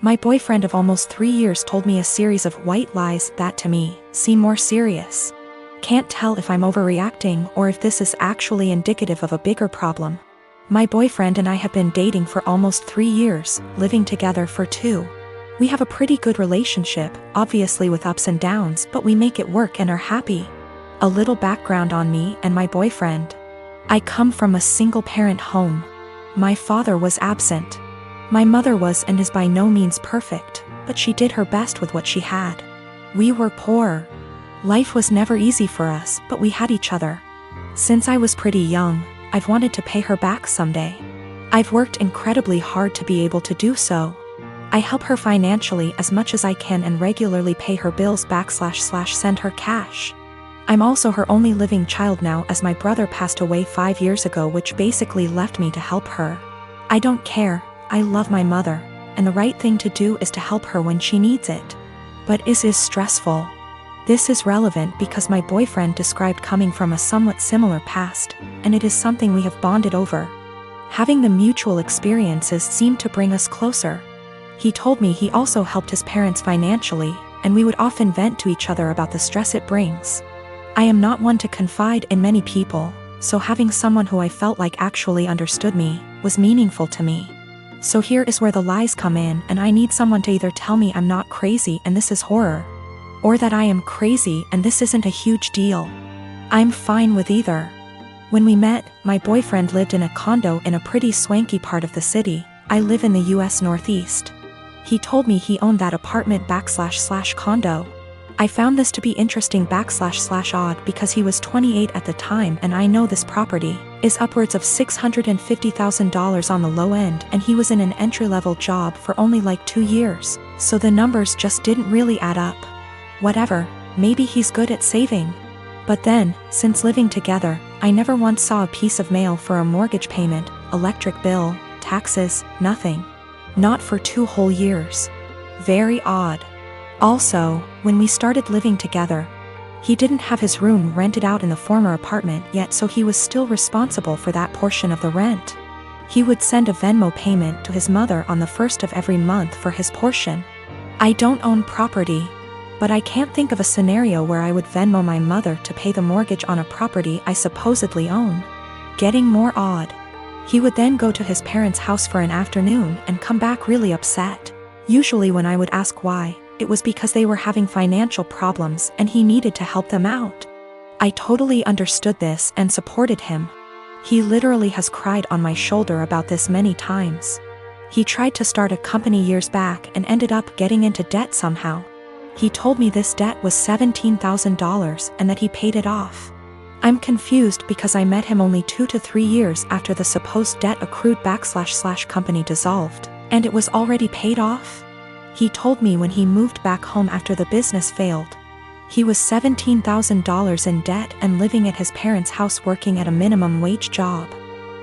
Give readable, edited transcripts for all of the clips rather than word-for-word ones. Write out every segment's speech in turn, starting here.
My boyfriend of almost 3 years told me a series of white lies that to me seem more serious. Can't tell if I'm overreacting or if this is actually indicative of a bigger problem. My boyfriend and I have been dating for almost 3 years, living together for 2. We have a pretty good relationship, obviously with ups and downs, but we make it work and are happy. A little background on me and my boyfriend. I come from a single-parent home. My father was absent. My mother was and is by no means perfect, but she did her best with what she had. We were poor. Life was never easy for us, but we had each other. Since I was pretty young, I've wanted to pay her back someday. I've worked incredibly hard to be able to do so. I help her financially as much as I can and regularly pay her bills //send her cash. I'm also her only living child now, as my brother passed away 5 years ago, which basically left me to help her. I don't care, I love my mother, and the right thing to do is to help her when she needs it. But is stressful. This is relevant because my boyfriend described coming from a somewhat similar past, and it is something we have bonded over. Having the mutual experiences seemed to bring us closer. He told me he also helped his parents financially, and we would often vent to each other about the stress it brings. I am not one to confide in many people, so having someone who I felt like actually understood me was meaningful to me. So here is where the lies come in, and I need someone to either tell me I'm not crazy and this is horror, or that I am crazy and this isn't a huge deal. I'm fine with either. When we met, my boyfriend lived in a condo in a pretty swanky part of the city. I live in the US Northeast. He told me he owned that apartment / condo. I found this to be interesting / odd because he was 28 at the time, and I know this property is upwards of $650,000 on the low end, and he was in an entry-level job for only like 2 years, so the numbers just didn't really add up. Whatever, maybe he's good at saving. But then, since living together, I never once saw a piece of mail for a mortgage payment, electric bill, taxes, nothing. Not for 2 whole years. Very odd. Also, when we started living together, he didn't have his room rented out in the former apartment yet, so he was still responsible for that portion of the rent. He would send a Venmo payment to his mother on the 1st of every month for his portion. I don't own property, but I can't think of a scenario where I would Venmo my mother to pay the mortgage on a property I supposedly own. Getting more odd. He would then go to his parents' house for an afternoon and come back really upset. Usually when I would ask why, it was because they were having financial problems and he needed to help them out. I totally understood this and supported him. He literally has cried on my shoulder about this many times. He tried to start a company years back and ended up getting into debt somehow. He told me this debt was $17,000 and that he paid it off. I'm confused because I met him only 2 to 3 years after the supposed debt accrued / company dissolved, and it was already paid off. He told me when he moved back home after the business failed, he was $17,000 in debt and living at his parents' house working at a minimum wage job.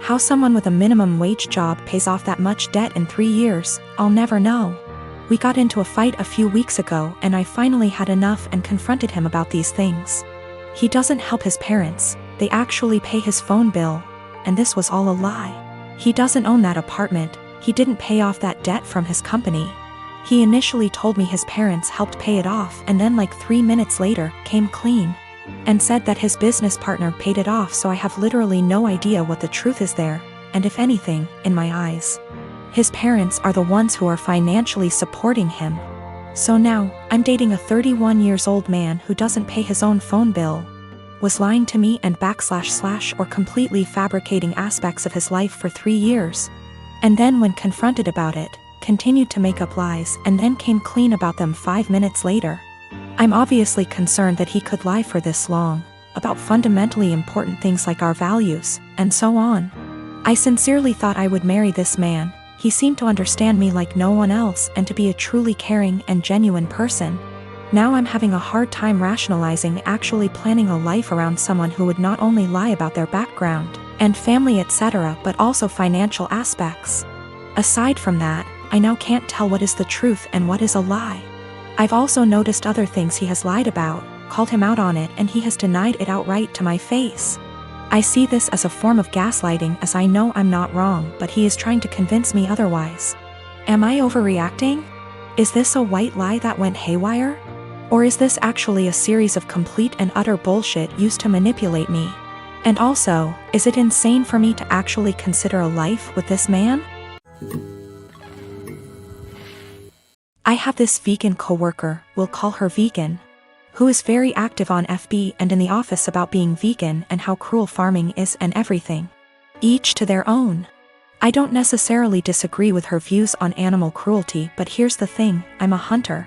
How someone with a minimum wage job pays off that much debt in 3 years, I'll never know. We got into a fight a few weeks ago and I finally had enough and confronted him about these things. He doesn't help his parents, they actually pay his phone bill, and this was all a lie. He doesn't own that apartment, he didn't pay off that debt from his company. He initially told me his parents helped pay it off and then like 3 minutes later, came clean. And said that his business partner paid it off, so I have literally no idea what the truth is there, and if anything, in my eyes. His parents are the ones who are financially supporting him. So now, I'm dating a 31 years old man who doesn't pay his own phone bill, was lying to me and / or completely fabricating aspects of his life for 3 years. And then when confronted about it, continued to make up lies and then came clean about them 5 minutes later. I'm obviously concerned that he could lie for this long, about fundamentally important things like our values, and so on. I sincerely thought I would marry this man. He seemed to understand me like no one else and to be a truly caring and genuine person. Now I'm having a hard time rationalizing actually planning a life around someone who would not only lie about their background and family etc., but also financial aspects. Aside from that, I now can't tell what is the truth and what is a lie. I've also noticed other things he has lied about, called him out on it, and he has denied it outright to my face. I see this as a form of gaslighting, as I know I'm not wrong, but he is trying to convince me otherwise. Am I overreacting? Is this a white lie that went haywire? Or is this actually a series of complete and utter bullshit used to manipulate me? And also, is it insane for me to actually consider a life with this man? I have this vegan coworker, we'll call her Vegan, who is very active on FB and in the office about being vegan and how cruel farming is and everything. Each to their own. I don't necessarily disagree with her views on animal cruelty, but here's the thing, I'm a hunter.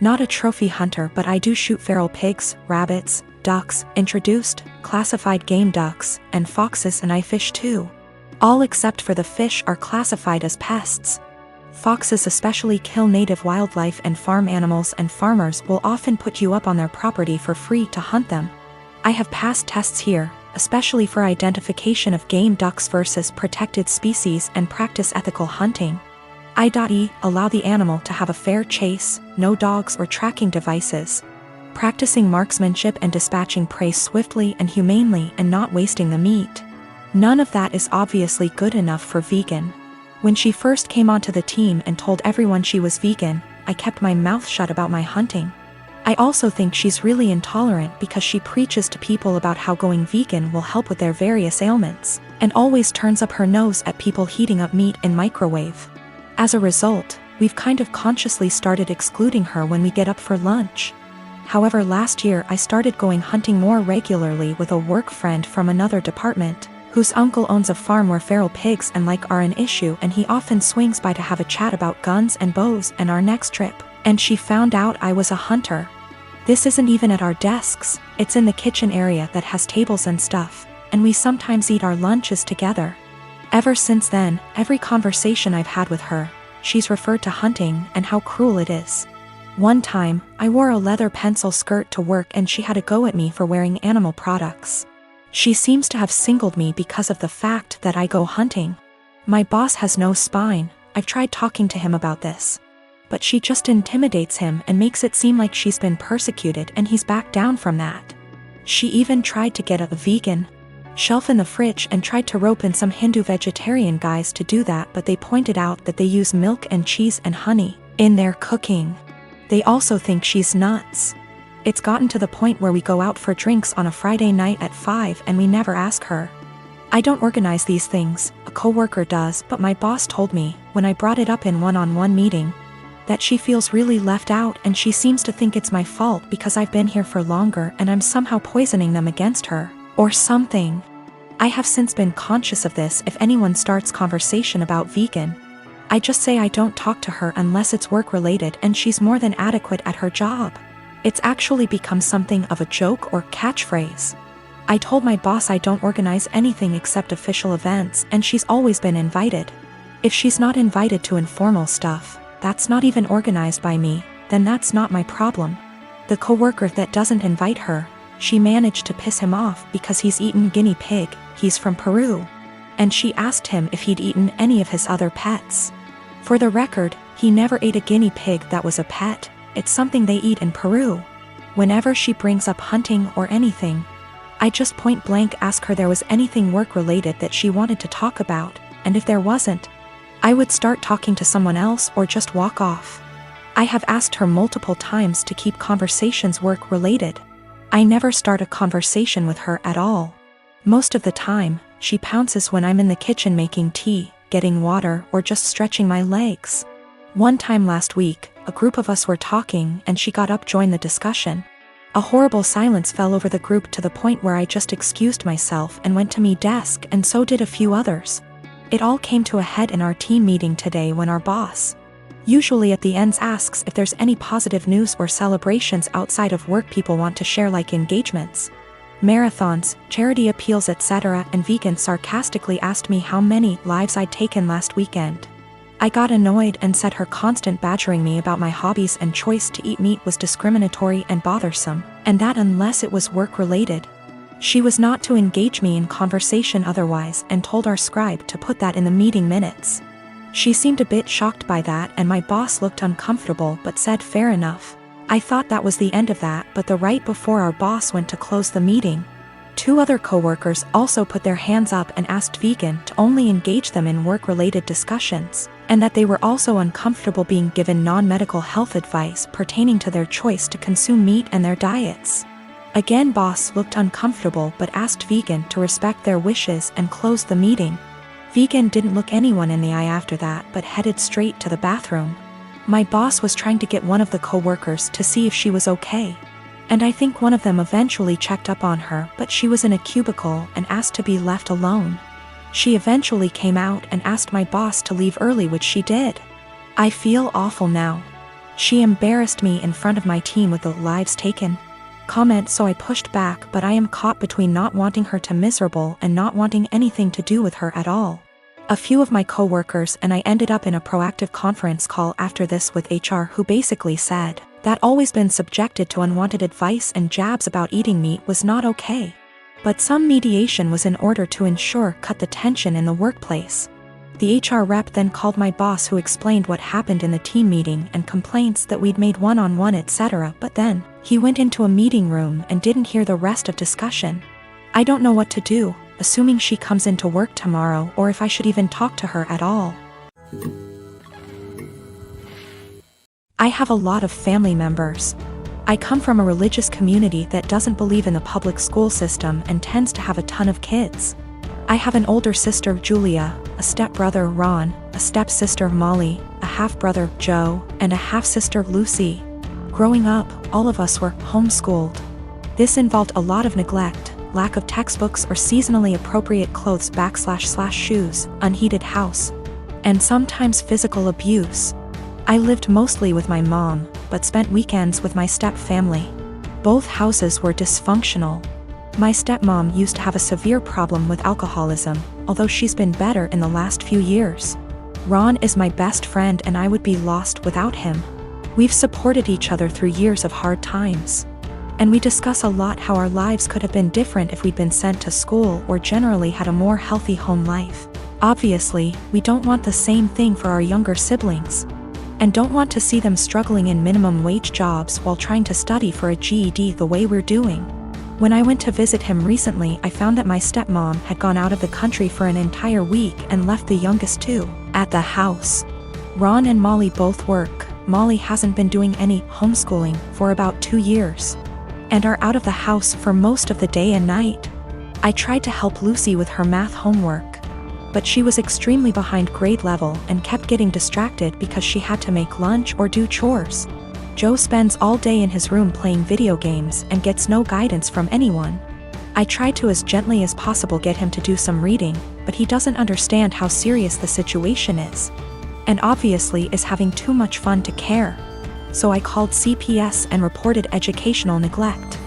Not a trophy hunter, but I do shoot feral pigs, rabbits, ducks, introduced, classified game ducks, and foxes, and I fish too. All except for the fish are classified as pests. Foxes especially kill native wildlife and farm animals, and farmers will often put you up on their property for free to hunt them. I have passed tests here, especially for identification of game ducks versus protected species, and practice ethical hunting. I.e. allow the animal to have a fair chase, no dogs or tracking devices. Practicing marksmanship and dispatching prey swiftly and humanely and not wasting the meat. None of that is obviously good enough for Vegan. When she first came onto the team and told everyone she was vegan, I kept my mouth shut about my hunting. I also think she's really intolerant because she preaches to people about how going vegan will help with their various ailments, and always turns up her nose at people heating up meat in microwave. As a result, we've kind of consciously started excluding her when we get up for lunch. However, last year I started going hunting more regularly with a work friend from another department, whose uncle owns a farm where feral pigs and like are an issue, and he often swings by to have a chat about guns and bows and our next trip. And she found out I was a hunter. This isn't even at our desks, it's in the kitchen area that has tables and stuff, and we sometimes eat our lunches together. Ever since then, every conversation I've had with her, she's referred to hunting and how cruel it is. One time, I wore a leather pencil skirt to work and she had a go at me for wearing animal products. She seems to have singled me because of the fact that I go hunting. My boss has no spine, I've tried talking to him about this. But she just intimidates him and makes it seem like she's been persecuted, and he's backed down from that. She even tried to get a vegan shelf in the fridge and tried to rope in some Hindu vegetarian guys to do that, but they pointed out that they use milk and cheese and honey in their cooking. They also think she's nuts. It's gotten to the point where we go out for drinks on a Friday night at 5 and we never ask her. I don't organize these things, a coworker does, but my boss told me, when I brought it up in one-on-one meeting, that she feels really left out and she seems to think it's my fault because I've been here for longer and I'm somehow poisoning them against her, or something. I have since been conscious of this. If anyone starts conversation about vegan, I just say I don't talk to her unless it's work-related, and she's more than adequate at her job. It's actually become something of a joke or catchphrase. I told my boss I don't organize anything except official events, and she's always been invited. If she's not invited to informal stuff, that's not even organized by me, then that's not my problem. The coworker that doesn't invite her, she managed to piss him off because he's eaten guinea pig, he's from Peru. And she asked him if he'd eaten any of his other pets. For the record, he never ate a guinea pig that was a pet, it's something they eat in Peru. Whenever she brings up hunting or anything, I just point blank ask her there was anything work-related that she wanted to talk about, and if there wasn't, I would start talking to someone else or just walk off. I have asked her multiple times to keep conversations work-related. I never start a conversation with her at all. Most of the time, she pounces when I'm in the kitchen making tea, getting water, or just stretching my legs. One time last week, a group of us were talking and she got up to join the discussion. A horrible silence fell over the group to the point where I just excused myself and went to my desk, and so did a few others. It all came to a head in our team meeting today when our boss, usually at the ends, asks if there's any positive news or celebrations outside of work people want to share, like engagements, marathons, charity appeals, etc., and Vegan sarcastically asked me how many lives I'd taken last weekend. I got annoyed and said her constant badgering me about my hobbies and choice to eat meat was discriminatory and bothersome, and that unless it was work-related, she was not to engage me in conversation otherwise, and told our scribe to put that in the meeting minutes. She seemed a bit shocked by that, and my boss looked uncomfortable but said fair enough. I thought that was the end of that, but right before our boss went to close the meeting, 2 other coworkers also put their hands up and asked Vegan to only engage them in work-related discussions, and that they were also uncomfortable being given non-medical health advice pertaining to their choice to consume meat and their diets. Again, boss looked uncomfortable but asked Vegan to respect their wishes and closed the meeting. Vegan didn't look anyone in the eye after that but headed straight to the bathroom. My boss was trying to get one of the coworkers to see if she was okay. And I think one of them eventually checked up on her, but she was in a cubicle and asked to be left alone. She eventually came out and asked my boss to leave early, which she did. I feel awful now. She embarrassed me in front of my team with the "lives taken" comment, so I pushed back, but I am caught between not wanting her to miserable and not wanting anything to do with her at all. A few of my coworkers and I ended up in a proactive conference call after this with HR, who basically said that always been subjected to unwanted advice and jabs about eating meat was not okay. But some mediation was in order to cut the tension in the workplace. The HR rep then called my boss, who explained what happened in the team meeting and complaints that we'd made one-on-one etc., but then he went into a meeting room and didn't hear the rest of discussion. I don't know what to do, assuming she comes into work tomorrow, or if I should even talk to her at all. I have a lot of family members. I come from a religious community that doesn't believe in the public school system and tends to have a ton of kids. I have an older sister, Julia, a stepbrother, Ron, a stepsister, Molly, a half-brother, Joe, and a half-sister, Lucy. Growing up, all of us were homeschooled. This involved a lot of neglect, lack of textbooks or seasonally appropriate clothes / shoes, unheated house, and sometimes physical abuse. I lived mostly with my mom, but spent weekends with my step-family. Both houses were dysfunctional. My stepmom used to have a severe problem with alcoholism, although she's been better in the last few years. Ron is my best friend and I would be lost without him. We've supported each other through years of hard times. And we discuss a lot how our lives could have been different if we'd been sent to school or generally had a more healthy home life. Obviously, we don't want the same thing for our younger siblings, and don't want to see them struggling in minimum wage jobs while trying to study for a GED the way we're doing. When I went to visit him recently, I found that my stepmom had gone out of the country for an entire week and left the youngest two at the house. Ron and Molly both work. Molly hasn't been doing any homeschooling for about 2 years, and are out of the house for most of the day and night. I tried to help Lucy with her math homework, but she was extremely behind grade level and kept getting distracted because she had to make lunch or do chores. Joe spends all day in his room playing video games and gets no guidance from anyone. I tried to as gently as possible get him to do some reading, but he doesn't understand how serious the situation is, and obviously is having too much fun to care. So I called CPS and reported educational neglect.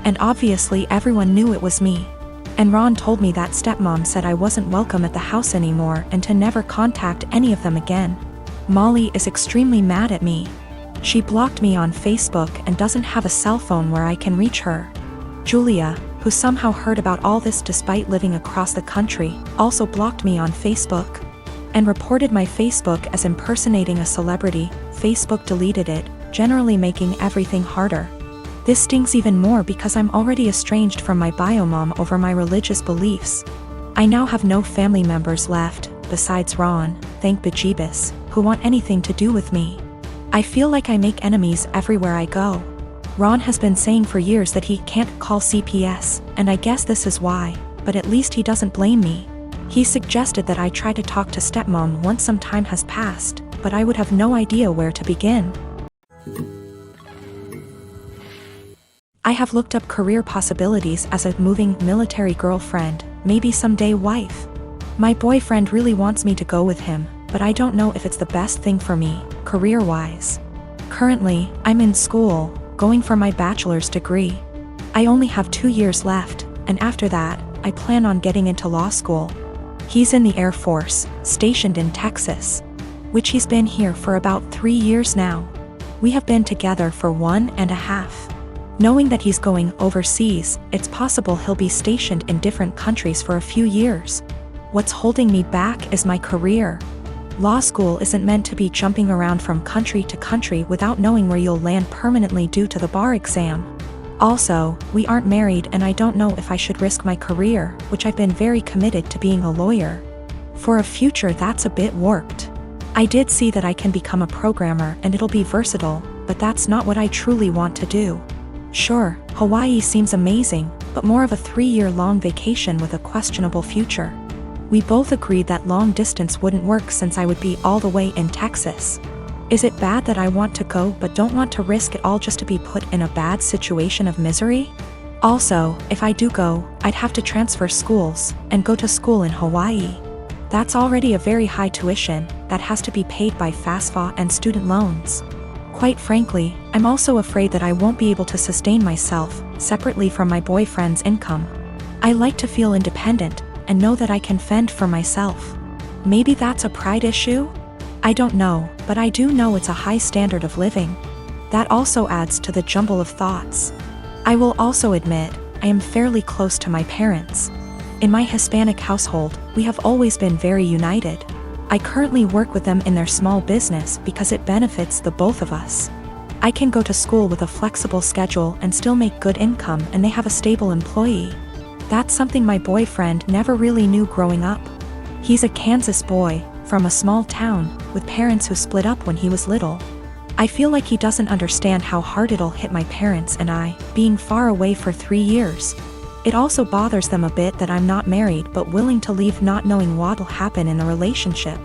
And obviously everyone knew it was me. And Ron told me that stepmom said I wasn't welcome at the house anymore and to never contact any of them again. Molly is extremely mad at me. She blocked me on Facebook and doesn't have a cell phone where I can reach her. Julia, who somehow heard about all this despite living across the country, also blocked me on Facebook and reported my Facebook as impersonating a celebrity. Facebook deleted it, generally making everything harder. This stings even more because I'm already estranged from my bio mom over my religious beliefs. I now have no family members left, besides Ron, thank bejeebus, who want anything to do with me. I feel like I make enemies everywhere I go. Ron has been saying for years that he can't call CPS, and I guess this is why, but at least he doesn't blame me. He suggested that I try to talk to stepmom once some time has passed, but I would have no idea where to begin. I have looked up career possibilities as a moving military girlfriend, maybe someday wife. My boyfriend really wants me to go with him, but I don't know if it's the best thing for me, career-wise. Currently, I'm in school, going for my bachelor's degree. I only have 2 years left, and after that, I plan on getting into law school. He's in the Air Force, stationed in Texas, which he's been here for about 3 years now. We have been together for 1.5. Knowing that he's going overseas, it's possible he'll be stationed in different countries for a few years. What's holding me back is my career. Law school isn't meant to be jumping around from country to country without knowing where you'll land permanently due to the bar exam. Also, we aren't married and I don't know if I should risk my career, which I've been very committed to being a lawyer, for a future that's a bit warped. I did see that I can become a programmer and it'll be versatile, but that's not what I truly want to do. Sure, Hawaii seems amazing, but more of a 3-year-long vacation with a questionable future. We both agreed that long distance wouldn't work since I would be all the way in Texas. Is it bad that I want to go but don't want to risk it all just to be put in a bad situation of misery? Also, if I do go, I'd have to transfer schools and go to school in Hawaii. That's already a very high tuition that has to be paid by FAFSA and student loans. Quite frankly, I'm also afraid that I won't be able to sustain myself separately from my boyfriend's income. I like to feel independent and know that I can fend for myself. Maybe that's a pride issue? I don't know, but I do know it's a high standard of living. That also adds to the jumble of thoughts. I will also admit, I am fairly close to my parents. In my Hispanic household, we have always been very united. I currently work with them in their small business because it benefits the both of us. I can go to school with a flexible schedule and still make good income, and they have a stable employee. That's something my boyfriend never really knew growing up. He's a Kansas boy, from a small town, with parents who split up when he was little. I feel like he doesn't understand how hard it'll hit my parents and I, being far away for 3 years. It also bothers them a bit that I'm not married but willing to leave not knowing what'll happen in the relationship.